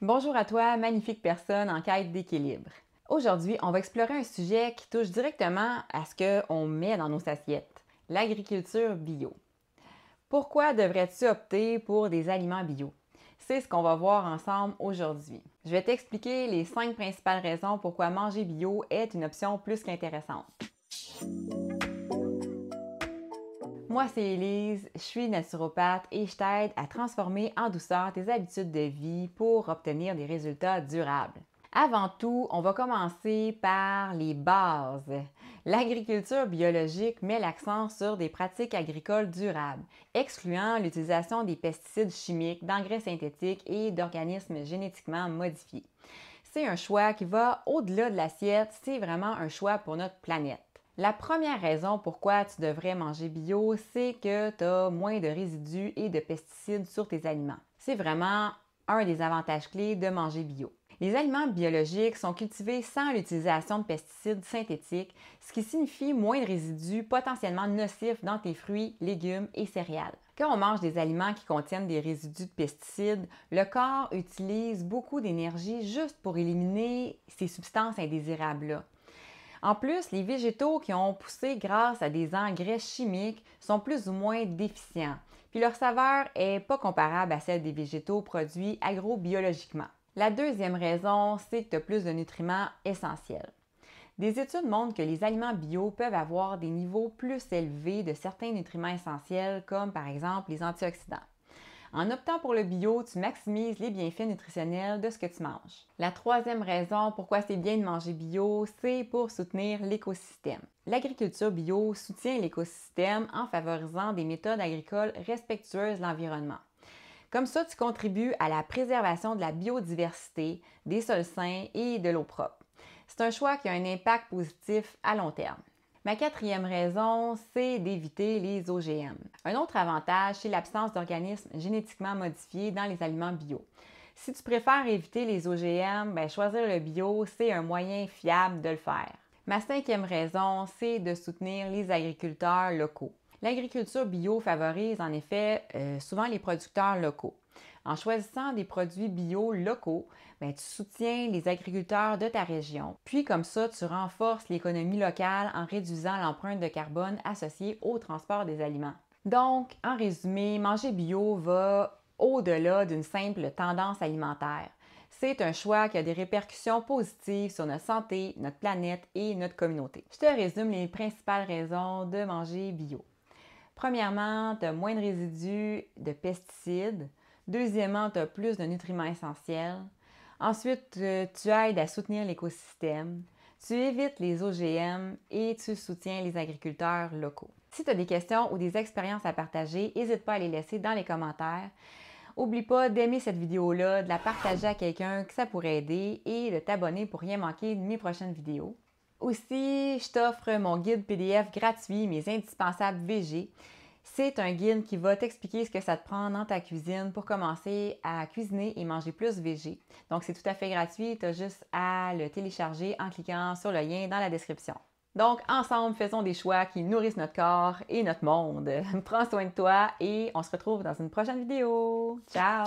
Bonjour à toi, magnifique personne en quête d'équilibre. Aujourd'hui, on va explorer un sujet qui touche directement à ce qu'on met dans nos assiettes, l'agriculture bio. Pourquoi devrais-tu opter pour des aliments bio? C'est ce qu'on va voir ensemble aujourd'hui. Je vais t'expliquer les 5 principales raisons pourquoi manger bio est une option plus qu'intéressante. Moi, c'est Élise, je suis naturopathe et je t'aide à transformer en douceur tes habitudes de vie pour obtenir des résultats durables. Avant tout, on va commencer par les bases. L'agriculture biologique met l'accent sur des pratiques agricoles durables, excluant l'utilisation des pesticides chimiques, d'engrais synthétiques et d'organismes génétiquement modifiés. C'est un choix qui va au-delà de l'assiette, c'est vraiment un choix pour notre planète. La première raison pourquoi tu devrais manger bio, c'est que tu as moins de résidus et de pesticides sur tes aliments. C'est vraiment un des avantages clés de manger bio. Les aliments biologiques sont cultivés sans l'utilisation de pesticides synthétiques, ce qui signifie moins de résidus potentiellement nocifs dans tes fruits, légumes et céréales. Quand on mange des aliments qui contiennent des résidus de pesticides, le corps utilise beaucoup d'énergie juste pour éliminer ces substances indésirables-là. En plus, les végétaux qui ont poussé grâce à des engrais chimiques sont plus ou moins déficients, puis leur saveur n'est pas comparable à celle des végétaux produits agrobiologiquement. La deuxième raison, c'est que tu as plus de nutriments essentiels. Des études montrent que les aliments bio peuvent avoir des niveaux plus élevés de certains nutriments essentiels, comme par exemple les antioxydants. En optant pour le bio, tu maximises les bienfaits nutritionnels de ce que tu manges. La troisième raison pourquoi c'est bien de manger bio, c'est pour soutenir l'écosystème. L'agriculture bio soutient l'écosystème en favorisant des méthodes agricoles respectueuses de l'environnement. Comme ça, tu contribues à la préservation de la biodiversité, des sols sains et de l'eau propre. C'est un choix qui a un impact positif à long terme. Ma quatrième raison, c'est d'éviter les OGM. Un autre avantage, c'est l'absence d'organismes génétiquement modifiés dans les aliments bio. Si tu préfères éviter les OGM, choisir le bio, c'est un moyen fiable de le faire. Ma cinquième raison, c'est de soutenir les agriculteurs locaux. L'agriculture bio favorise en effet souvent les producteurs locaux. En choisissant des produits bio locaux, tu soutiens les agriculteurs de ta région. Puis comme ça, tu renforces l'économie locale en réduisant l'empreinte de carbone associée au transport des aliments. Donc, en résumé, manger bio va au-delà d'une simple tendance alimentaire. C'est un choix qui a des répercussions positives sur notre santé, notre planète et notre communauté. Je te résume les principales raisons de manger bio. Premièrement, tu as moins de résidus de pesticides. Deuxièmement, tu as plus de nutriments essentiels. Ensuite, tu aides à soutenir l'écosystème. Tu évites les OGM et tu soutiens les agriculteurs locaux. Si tu as des questions ou des expériences à partager, n'hésite pas à les laisser dans les commentaires. N'oublie pas d'aimer cette vidéo-là, de la partager à quelqu'un que ça pourrait aider et de t'abonner pour rien manquer de mes prochaines vidéos. Aussi, je t'offre mon guide PDF gratuit, mes indispensables VG. C'est un guide qui va t'expliquer ce que ça te prend dans ta cuisine pour commencer à cuisiner et manger plus VG. Donc, c'est tout à fait gratuit. Tu as juste à le télécharger en cliquant sur le lien dans la description. Donc, ensemble, faisons des choix qui nourrissent notre corps et notre monde. Prends soin de toi et on se retrouve dans une prochaine vidéo. Ciao!